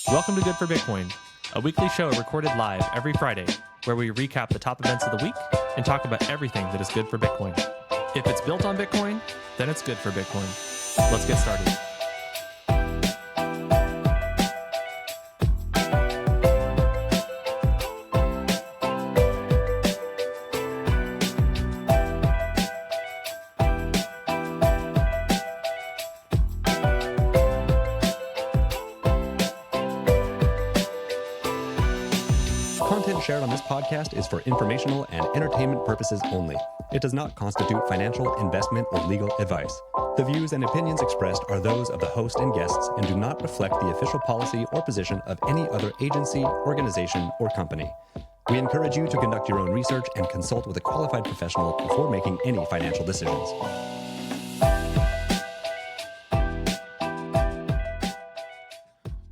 Welcome to Good for Bitcoin, a weekly show recorded live every Friday, where we recap the top events of the week and talk about everything that is good for Bitcoin. If it's built on Bitcoin, then it's good for Bitcoin. Let's get started. Content shared on this podcast is for informational and entertainment purposes only. It does not constitute financial, investment, or legal advice. The views and opinions expressed are those of the host and guests and do not reflect the official policy or position of any other agency, organization, or company. We encourage you to conduct your own research and consult with a qualified professional before making any financial decisions.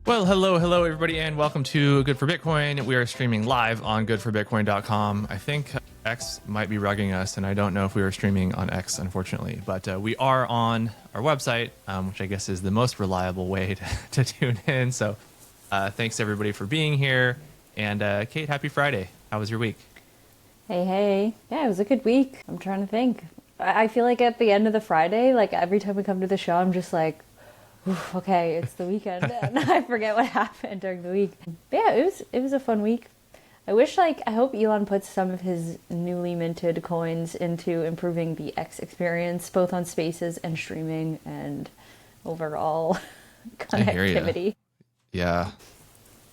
Well, hello, everybody, and welcome to Good for Bitcoin. We are streaming live on goodforbitcoin.com. I think X might be rugging us, and I don't know if we are streaming on X, unfortunately. But we are on our website, which I guess is the most reliable way to tune in. So thanks, everybody, for being here. And Kate, happy Friday. How was your week? Hey. Yeah, it was a good week. I'm trying to think. I feel like at the end of the Friday, like every time we come to the show, I'm just like, okay, it's the weekend, and I forget what happened during the week. But yeah, it was a fun week. I hope Elon puts some of his newly minted coins into improving the X experience, both on Spaces and streaming and overall connectivity. Yeah.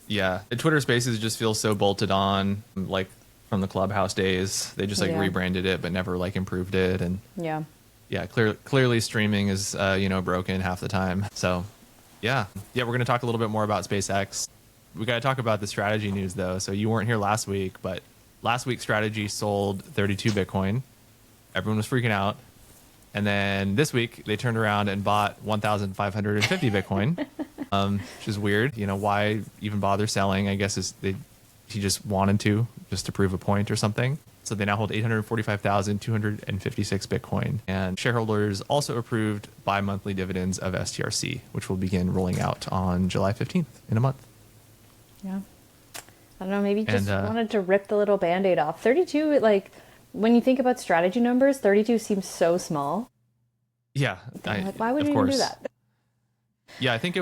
The Twitter Spaces just feels so bolted on, like from the Clubhouse days. They just rebranded it, but never improved it, and yeah, clearly streaming is, broken half the time. So, yeah, we're going to talk a little bit more about SpaceX. We got to talk about the strategy news, though. So you weren't here last week, but last week's strategy sold 32 Bitcoin. Everyone was freaking out. And then this week, they turned around and bought 1,550 Bitcoin, which is weird. Why even bother selling? I guess he just wanted to, just to prove a point or something. So they now hold 845,256 Bitcoin. And shareholders also approved bi-monthly dividends of STRC, which will begin rolling out on July 15th in a month. Yeah. I don't know, maybe just wanted to rip the little Band-Aid off. 32, when you think about strategy numbers, 32 seems so small. Yeah. Why would you even do that? Yeah, I think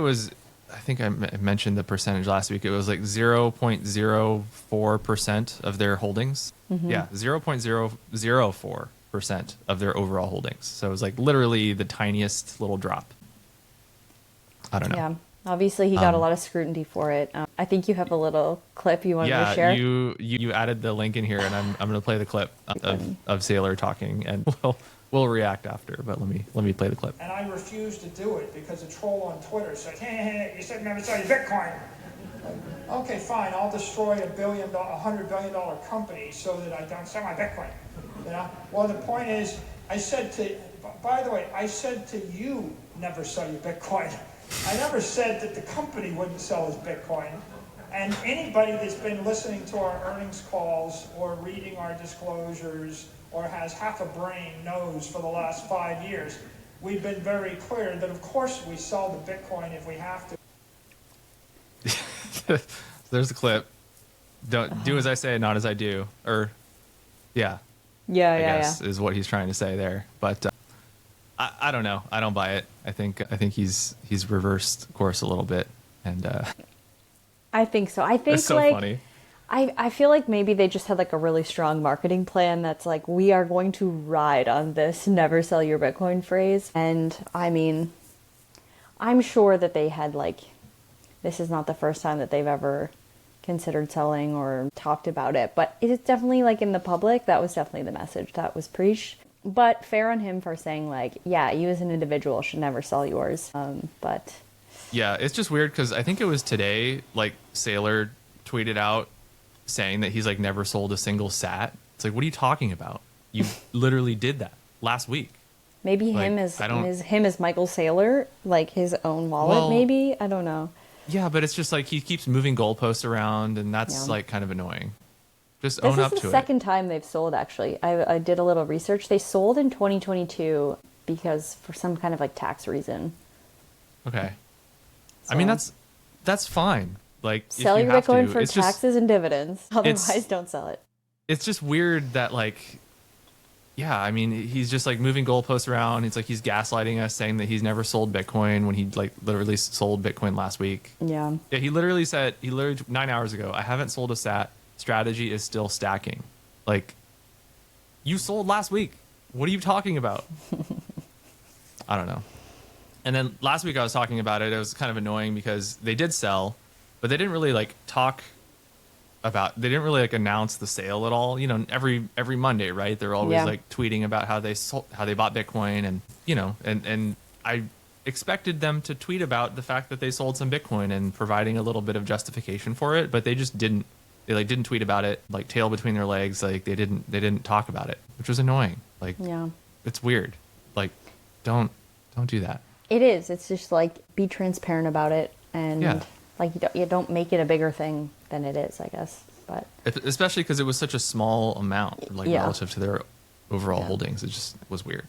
I mentioned the percentage last week. It was 0.04% of their holdings. Mm-hmm. Yeah, 0.004% of their overall holdings. So it was literally the tiniest little drop. I don't know. Yeah, obviously he got a lot of scrutiny for it. I think you have a little clip you wanted to share. Yeah, you added the link in here, and I'm going to play the clip of Saylor talking, and we'll react after. But let me play the clip. And I refuse to do it because a troll on Twitter said, hey, you said never sell your Bitcoin. Okay, fine, I'll destroy $100 billion company so that I don't sell my Bitcoin. Well, the point is, I said to you, never sell your Bitcoin. I never said that the company wouldn't sell his Bitcoin. And anybody that's been listening to our earnings calls or reading our disclosures or has half a brain knows for the last 5 years, we've been very clear that of course we sell the Bitcoin if we have to. There's the clip. Don't do as I say, not as I do. Or, I guess is what he's trying to say there. But I don't know. I don't buy it. I think he's reversed course a little bit, and I think so. I think it's so funny. I feel like maybe they just had a really strong marketing plan that's we are going to ride on this never sell your Bitcoin phrase. And I mean, I'm sure that they had this is not the first time that they've ever considered selling or talked about it, but it's definitely in the public, that was definitely the message that was preached. But fair on him for saying you as an individual should never sell yours. But yeah, it's just weird because I think it was today, Saylor tweeted out saying that he's never sold a single sat. It's what are you talking about? You literally did that last week. Maybe him as Michael Saylor, his own wallet. Maybe, I don't know. Yeah, but it's just he keeps moving goalposts around, and that's kind of annoying. Just own up to it. This is the second time they've sold, actually. I did a little research. They sold in 2022 because for some kind of tax reason. Okay. So. I mean, that's fine. Like, sell if you your have Bitcoin to, for it's taxes and dividends. Otherwise, don't sell it. It's just weird that, like, yeah, I mean, he's just like moving goalposts around. It's like he's gaslighting us, saying that he's never sold Bitcoin when he like literally sold Bitcoin last week. Yeah. Yeah, he literally 9 hours ago, I haven't sold a sat. Strategy is still stacking. Like, you sold last week. What are you talking about? I don't know. And then last week I was talking about it. It was kind of annoying because they did sell, but they didn't really like they didn't really like announce the sale at all. You know, every Monday, right? They're always like tweeting about how they bought Bitcoin, and you know, and I expected them to tweet about the fact that they sold some Bitcoin and providing a little bit of justification for it, but they just didn't. They like didn't tweet about it, like tail between their legs. Like they didn't talk about it, which was annoying. Like, yeah, it's weird. Like, don't do that. It is. It's just like, be transparent about it, and like you don't make it a bigger thing than it is, I guess. But especially because it was such a small amount, like relative to their overall holdings, it just was weird.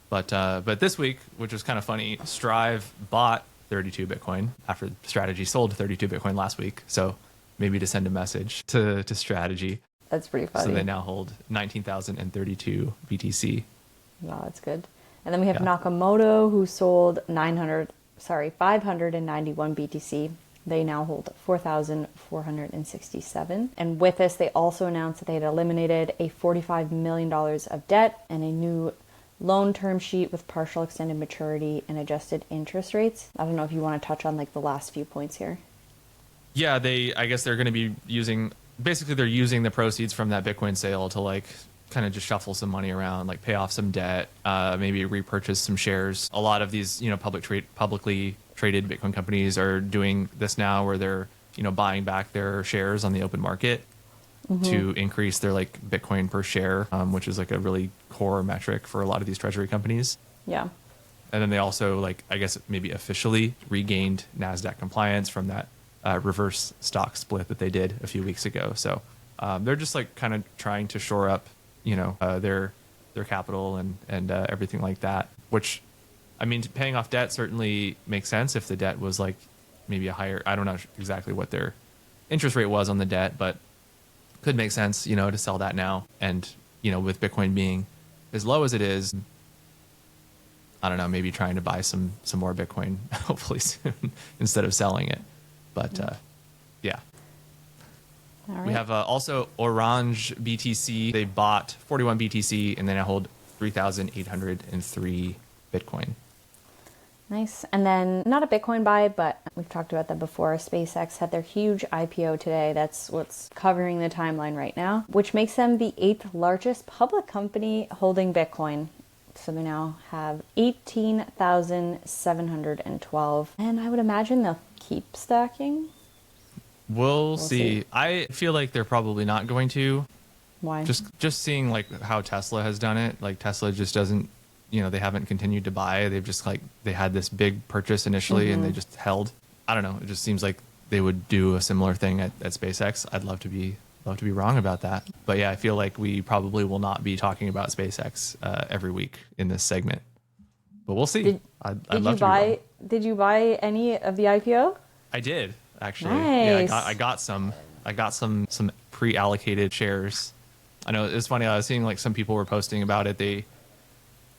But this week, which was kind of funny, Strive bought 32 Bitcoin after Strategy sold 32 Bitcoin last week. So maybe to send a message to Strategy. That's pretty funny. So they now hold 19,032 BTC. Wow, that's good. And then we have Nakamoto, who sold 591 BTC. They now hold 4,467. And with this, they also announced that they had eliminated a $45 million of debt and a new loan term sheet with partial extended maturity and adjusted interest rates. I don't know if you want to touch on like the last few points here. Yeah, I guess they're going to be they're using the proceeds from that Bitcoin sale to like kind of just shuffle some money around, like pay off some debt, maybe repurchase some shares. A lot of these, you know, publicly traded Bitcoin companies are doing this now, where they're, you know, buying back their shares on the open market to increase their like Bitcoin per share, which is like a really core metric for a lot of these treasury companies. Yeah. And then they also, like, I guess maybe officially regained Nasdaq compliance from that reverse stock split that they did a few weeks ago. So they're just like kind of trying to shore up, you know, their capital and everything like that, which, I mean, paying off debt certainly makes sense if the debt was like maybe a higher, I don't know exactly what their interest rate was on the debt, but could make sense, you know, to sell that now. And, you know, with Bitcoin being as low as it is, I don't know, maybe trying to buy some more Bitcoin hopefully soon instead of selling it. But yeah. All right. We have also Orange BTC. They bought 41 BTC and then I hold 3,803 Bitcoin. Nice. And then not a Bitcoin buy, but we've talked about that before. SpaceX had their huge IPO today. That's what's covering the timeline right now, which makes them the 8th largest public company holding Bitcoin. So they now have 18,712. And I would imagine they'll keep stacking. We'll see. I feel like they're probably not going to. Why? Just seeing like how Tesla has done it. Like Tesla just doesn't, you know, they haven't continued to buy. They've just like, they had this big purchase initially and they just held. I don't know. It just seems like they would do a similar thing at SpaceX. I'd love to be wrong about that. But yeah, I feel like we probably will not be talking about SpaceX every week in this segment. But we'll see. I'd love to be wrong. Did you buy any of the IPO? I did, actually. Nice. Yeah, I got some pre-allocated shares. I know it's funny. I was seeing like some people were posting about it.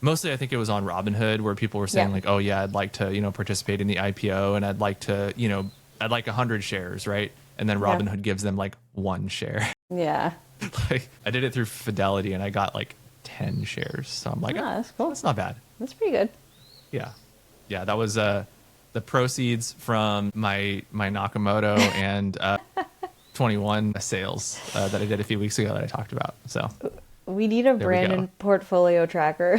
Mostly, I think it was on Robinhood where people were saying like, oh yeah, I'd like to, you know, participate in the IPO and I'd like to, you know, I'd like 100 shares, right? And then Robinhood gives them like 1 share. Yeah. Like I did it through Fidelity and I got like 10 shares. So I'm like, that's cool. That's not bad. That's pretty good. Yeah. Yeah, that was the proceeds from my Nakamoto and 21 sales that I did a few weeks ago that I talked about. So we need a Brandon portfolio tracker.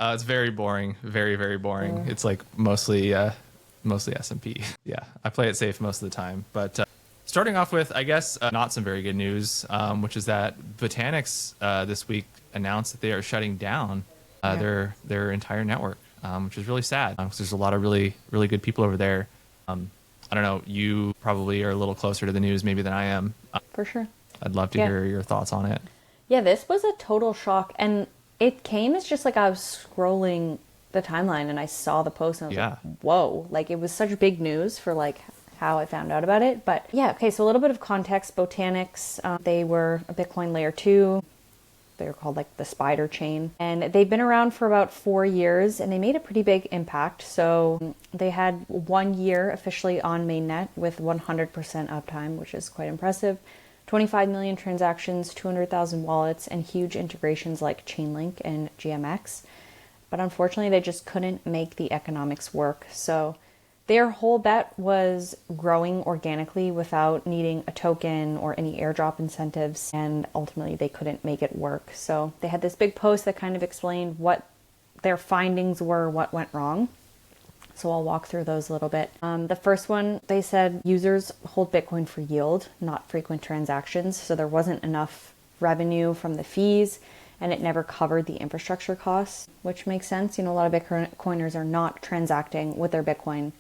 It's very boring, very, very boring. It's like mostly S&P. Yeah, I play it safe most of the time. But starting off with, I guess, not some very good news, which is that Botanix this week announced that they are shutting down their entire network, which is really sad because there's a lot of really, really good people over there. I don't know, you probably are a little closer to the news maybe than I am. For sure. I'd love to hear your thoughts on it. Yeah, this was a total shock. And it came as just like I was scrolling the timeline and I saw the post and I was Yeah. like, whoa, like it was such big news for like how I found out about it. But yeah, okay, so a little bit of context. Botanix, they were a Bitcoin layer 2. They were called like the spider chain. And they've been around for about 4 years and they made a pretty big impact. So they had 1 year officially on mainnet with 100% uptime, which is quite impressive. 25 million transactions, 200,000 wallets, and huge integrations like Chainlink and GMX. But unfortunately, they just couldn't make the economics work. So their whole bet was growing organically without needing a token or any airdrop incentives, and ultimately they couldn't make it work. So they had this big post that kind of explained what their findings were, what went wrong. So I'll walk through those a little bit. The first one, they said users hold Bitcoin for yield, not frequent transactions. So there wasn't enough revenue from the fees and it never covered the infrastructure costs, which makes sense. You know, a lot of Bitcoiners are not transacting with their Bitcoin.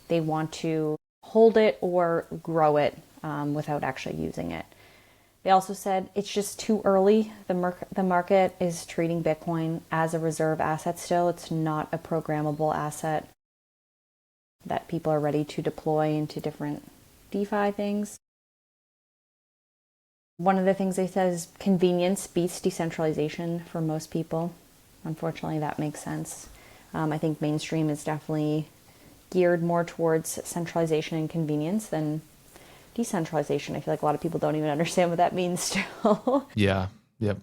They want to hold it or grow it without actually using it. They also said it's just too early. The market is treating Bitcoin as a reserve asset still. It's not a programmable asset that people are ready to deploy into different DeFi things. One of the things they said is convenience beats decentralization for most people. Unfortunately, that makes sense. I think mainstream is definitely geared more towards centralization and convenience than decentralization. I feel like a lot of people don't even understand what that means still. Yeah. Yep.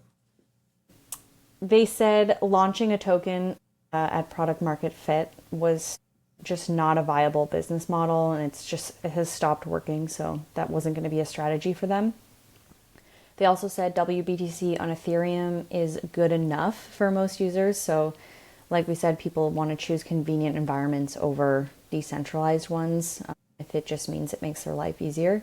They said launching a token at product market fit was just not a viable business model, and it has stopped working, so that wasn't going to be a strategy for them. They also said WBTC on Ethereum is good enough for most users. So like we said, people want to choose convenient environments over decentralized ones if it just means it makes their life easier.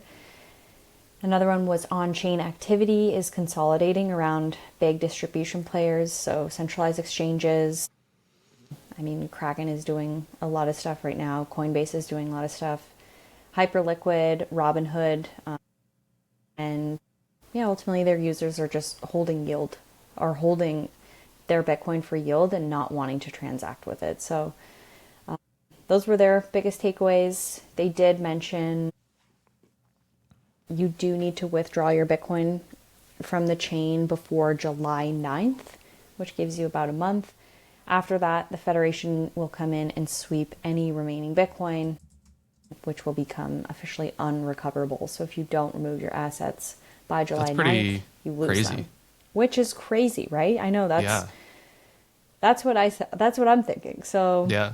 Another one was on-chain activity is consolidating around big distribution players, so centralized exchanges. I mean, Kraken is doing a lot of stuff right now. Coinbase is doing a lot of stuff. Hyperliquid, Robinhood, and yeah, ultimately their users are just holding yield or holding their Bitcoin for yield and not wanting to transact with it. So those were their biggest takeaways. They did mention you do need to withdraw your Bitcoin from the chain before July 9th, which gives you about a month. After that, the Federation will come in and sweep any remaining Bitcoin, which will become officially unrecoverable. So if you don't remove your assets by July 9th, you lose crazy. them. Which is crazy, right? I know that's what I'm thinking. So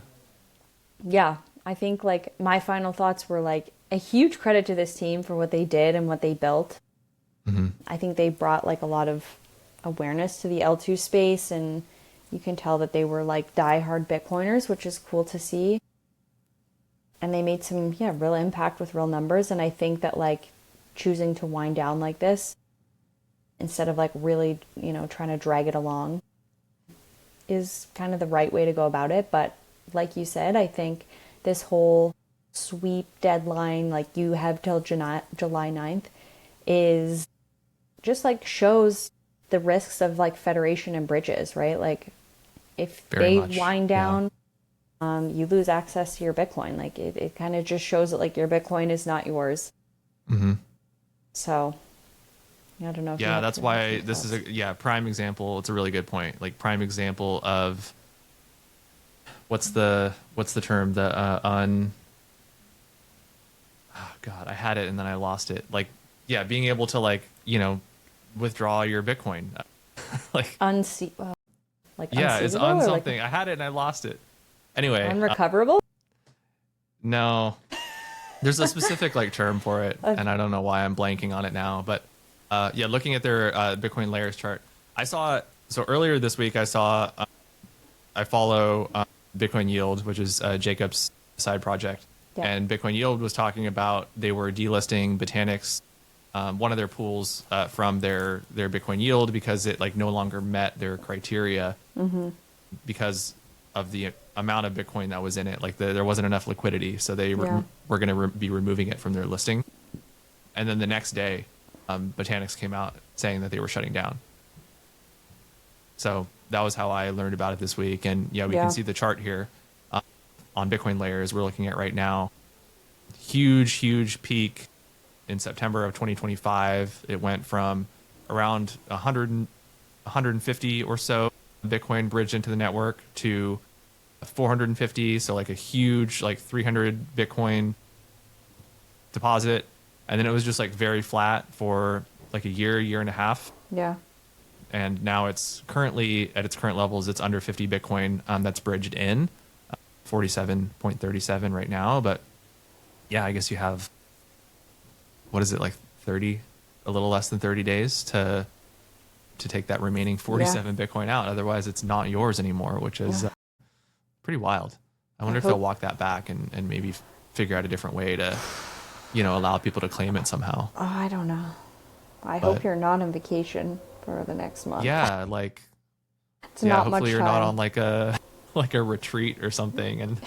yeah, I think like my final thoughts were like a huge credit to this team for what they did and what they built. Mm-hmm. I think they brought like a lot of awareness to the L2 space, and you can tell that they were like diehard Bitcoiners, which is cool to see. And they made some real impact with real numbers. And I think that like choosing to wind down like this instead of like really, trying to drag it along is kind of the right way to go about it. But like you said, I think this whole sweep deadline, like you have till July 9th, is just like shows the risks of like Federation and bridges, right? Like if they wind down, you lose access to your Bitcoin. Like it kind of just shows that like your Bitcoin is not yours. Mm-hmm. So I don't know. Yeah, that's why this is a prime example. It's a really good point. Like prime example of what's the term? Oh God, I had it and then I lost it. Like being able to like withdraw your Bitcoin. Like unseatable. It's on something. I had it and I lost it. Anyway, unrecoverable. No, there's a specific like term for it, and I don't know why I'm blanking on it now. But looking at their Bitcoin layers chart, I saw so earlier this week. I saw I follow Bitcoin Yield, which is Jacob's side project, and Bitcoin Yield was talking about they were delisting Botanix, one of their pools from their Bitcoin Yield because it like no longer met their criteria because of the amount of Bitcoin that was in it. Like there wasn't enough liquidity, so they were going to be removing it from their listing. And then the next day, Botanix came out saying that they were shutting down. So that was how I learned about it this week. And yeah, we can see the chart here on Bitcoin layers we're looking at right now. Huge peak in September of 2025. It went from around 150 or so Bitcoin bridged into the network to 450. So like a huge, like 300 Bitcoin deposit. And then it was just like very flat for like a year and a half. Yeah. And now it's currently at its current levels, it's under 50 Bitcoin that's bridged in, 47.37 right now. But yeah, I guess you have, what is it, like 30, a little less than 30 days to take that remaining 47 Bitcoin out. Otherwise, it's not yours anymore, which is pretty wild. I wonder if they'll walk that back and maybe figure out a different way to, allow people to claim it somehow. Oh, I don't know. I hope you're not on vacation for the next month. Yeah, like it's not much hopefully you're time. not on like a retreat or something, and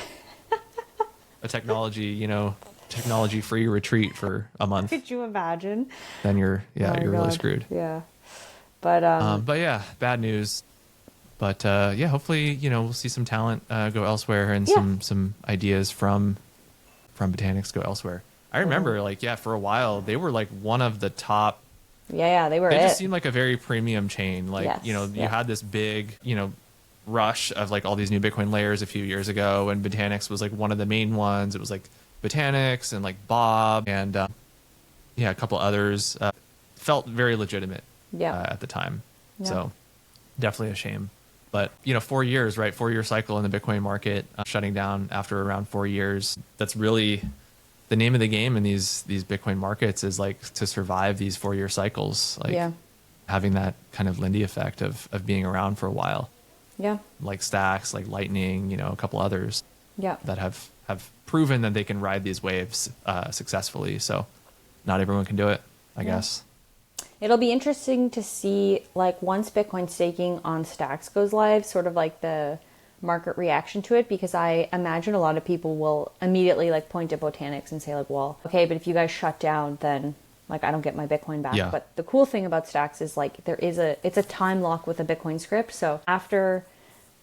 a technology-free retreat for a month. Could you imagine? Then you're really screwed. Yeah. But yeah, bad news. But hopefully, we'll see some talent go elsewhere and some ideas from Botanix go elsewhere. I remember for a while they were like one of the top. Yeah, they were. They just seemed like a very premium chain. Like, Yes, you had this big, rush of like all these new Bitcoin layers a few years ago, and Botanix was like one of the main ones. It was like Botanix and like Bob and a couple others. Felt very legitimate at the time. Yeah. So definitely a shame. But 4 years, right? 4 year cycle in the Bitcoin market, shutting down after around 4 years. That's really the name of the game in these Bitcoin markets, is like to survive these 4 year cycles, like having that kind of Lindy effect of being around for a while. Yeah. Like Stacks, like Lightning, a couple others that have proven that they can ride these waves successfully. So not everyone can do it, I guess. It'll be interesting to see, like, once Bitcoin staking on Stacks goes live, sort of like the market reaction to it, because I imagine a lot of people will immediately like point to Botanix and say like, well, okay, but if you guys shut down, then like I don't get my Bitcoin back. Yeah. But the cool thing about Stacks is like it's a time lock with a Bitcoin script. So after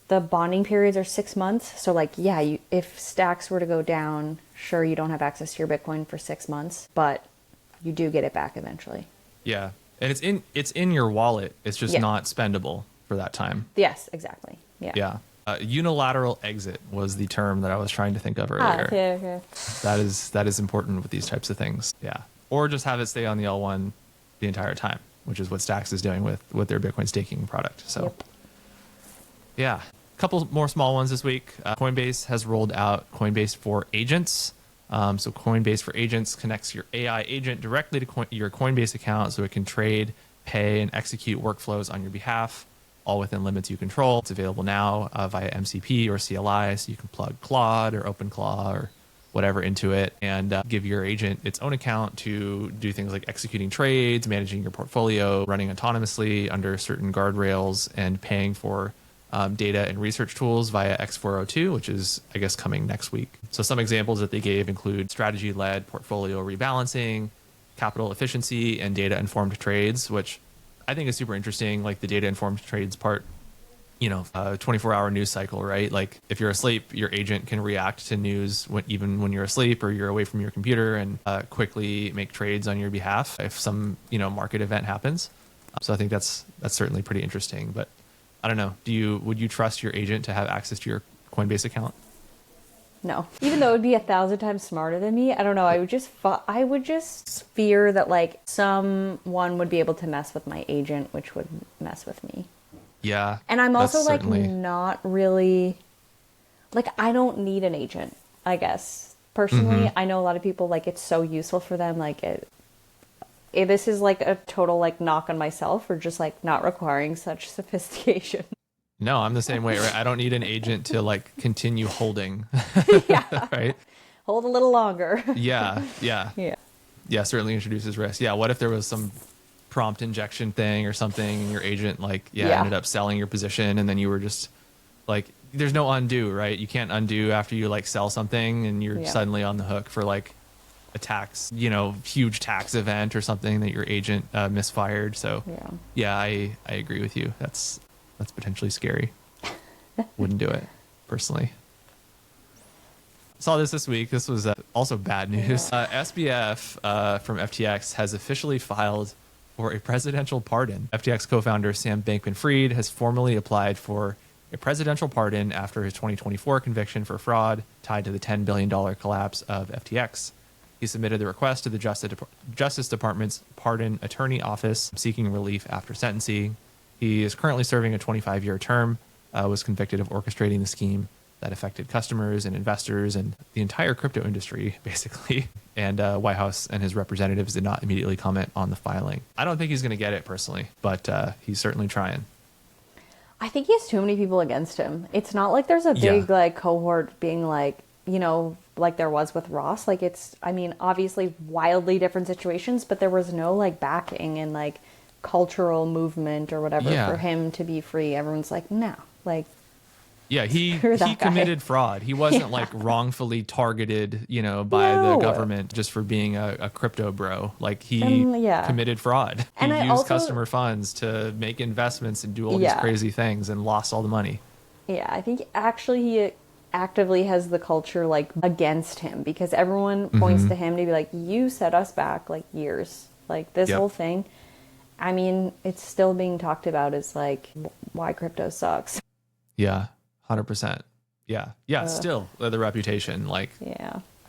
the bonding periods are 6 months, so like if Stacks were to go down, sure, you don't have access to your Bitcoin for 6 months, but you do get it back eventually. Yeah, and it's in your wallet. It's just not spendable for that time. Yes, exactly. Yeah. Yeah. Unilateral exit was the term that I was trying to think of earlier. Okay. That is important with these types of things. Yeah. Or just have it stay on the L1 the entire time, which is what Stacks is doing with their Bitcoin staking product. So, yeah. A couple more small ones this week. Coinbase has rolled out Coinbase for Agents. So Coinbase for Agents connects your AI agent directly to your Coinbase account so it can trade, pay, and execute workflows on your behalf, all within limits you control. It's available now via MCP or CLI, so you can plug Claude or OpenClaw or whatever into it and give your agent its own account to do things like executing trades, managing your portfolio, running autonomously under certain guardrails, and paying for data and research tools via X402, which is, I guess, coming next week. So some examples that they gave include strategy-led portfolio rebalancing, capital efficiency, and data-informed trades, which I think is super interesting, like the data-informed trades part, 24-hour news cycle, right? Like if you're asleep, your agent can react to news even when you're asleep or you're away from your computer and quickly make trades on your behalf if some, market event happens. So I think that's certainly pretty interesting. But I don't know, would you trust your agent to have access to your Coinbase account? No, even though it would be 1,000 times smarter than me, I don't know. I would just fear that like someone would be able to mess with my agent, which would mess with me. Yeah. And I'm also like not really, like I don't need an agent, I guess. Personally, I know a lot of people like it's so useful for them. Like this is like a total like knock on myself for just like not requiring such sophistication. No, I'm the same way, right? I don't need an agent to like continue holding. Yeah. Right? Hold a little longer. Yeah. Yeah, certainly introduces risk. Yeah, what if there was some prompt injection thing or something and your agent ended up selling your position and then you were just like, there's no undo, right? You can't undo after you like sell something and you're suddenly on the hook for like a tax, huge tax event or something that your agent misfired. So yeah, I agree with you. That's That's potentially scary. Wouldn't do it personally. Saw this week. This was also bad news. SBF from FTX has officially filed for a presidential pardon. FTX co-founder Sam Bankman-Fried has formally applied for a presidential pardon after his 2024 conviction for fraud tied to the $10 billion collapse of FTX. He submitted the request to the Justice Department's Pardon Attorney Office seeking relief after sentencing. He is currently serving a 25-year term, was convicted of orchestrating the scheme that affected customers and investors and the entire crypto industry, basically. And White House and his representatives did not immediately comment on the filing. I don't think he's going to get it personally, but he's certainly trying. I think he has too many people against him. It's not like there's a big like cohort being like, you know, like there was with Ross. Like it's, I mean, obviously wildly different situations, but there was no like backing and like cultural movement or whatever for him to be free. Everyone's like, no, like. Yeah, he committed fraud. He wasn't like wrongfully targeted, you know, by the government just for being a crypto bro. Like he committed fraud. He used customer funds to make investments and do all these crazy things and lost all the money. Yeah, I think actually he actively has the culture like against him because everyone points to him to be like, you set us back like years. Like this whole thing. I mean, it's still being talked about as like why crypto sucks. Yeah. 100%. Yeah. Still, the reputation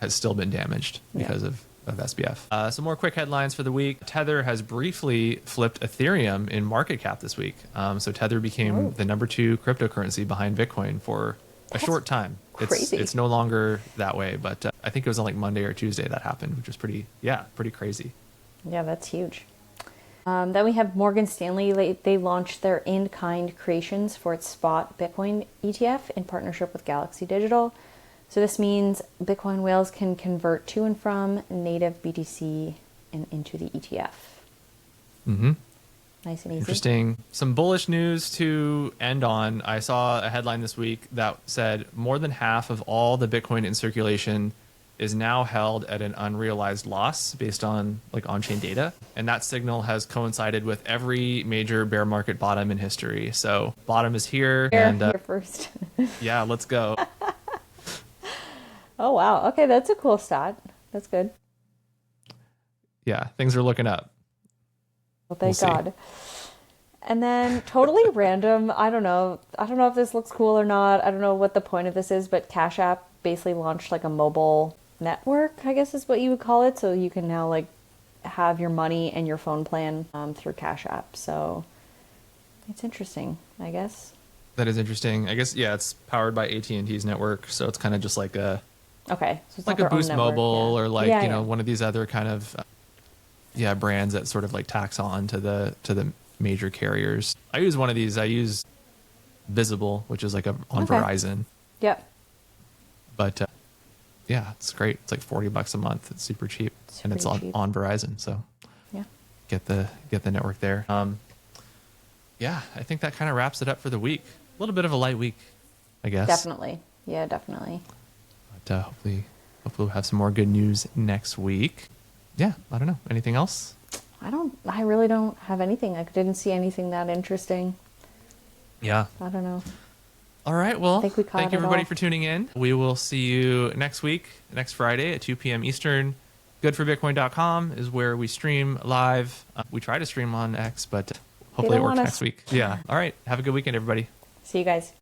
has still been damaged because of SBF. Some more quick headlines for the week. Tether has briefly flipped Ethereum in market cap this week. So Tether became the number 2 cryptocurrency behind Bitcoin for a short time. Crazy. It's no longer that way, but I think it was on like Monday or Tuesday that happened, which was pretty crazy. Yeah, that's huge. Then we have Morgan Stanley. They launched their in-kind creations for its spot Bitcoin ETF in partnership with Galaxy Digital. So this means Bitcoin whales can convert to and from native BTC and into the ETF. Mm-hmm. Nice and easy. Interesting. Some bullish news to end on. I saw a headline this week that said more than half of all the Bitcoin in circulation is now held at an unrealized loss based on like on-chain data. And that signal has coincided with every major bear market bottom in history. So bottom is here. Here first. Yeah, let's go. Oh, wow. Okay, that's a cool stat. That's good. Yeah, things are looking up. Well, thank God. And then totally random. I don't know if this looks cool or not. I don't know what the point of this is, but Cash App basically launched like a mobile network, I guess is what you would call it. So you can now like have your money and your phone plan through Cash App. So it's interesting, I guess. That is interesting. I guess, yeah, it's powered by AT&T's network. So it's kind of just like a, so it's like a Boost Mobile or like, you know, one of these other kind of, brands that sort of like tax on to the major carriers. I use one of these. I use Visible, which is like on Verizon. Yep. But yeah, it's great. It's like $40 a month. It's super cheap, and it's on Verizon. So yeah, get the network there. Yeah, I think that kind of wraps it up for the week. A little bit of a light week, I guess. Definitely. Yeah, definitely. But hopefully we'll have some more good news next week. Yeah, I don't know. Anything else? I really don't have anything. I didn't see anything that interesting. Yeah. I don't know. All right. Well, thank everybody for tuning in. We will see you next week, next Friday at 2 p.m. Eastern. Goodforbitcoin.com is where we stream live. We try to stream on X, but hopefully it works next week. Yeah. All right. Have a good weekend, everybody. See you guys.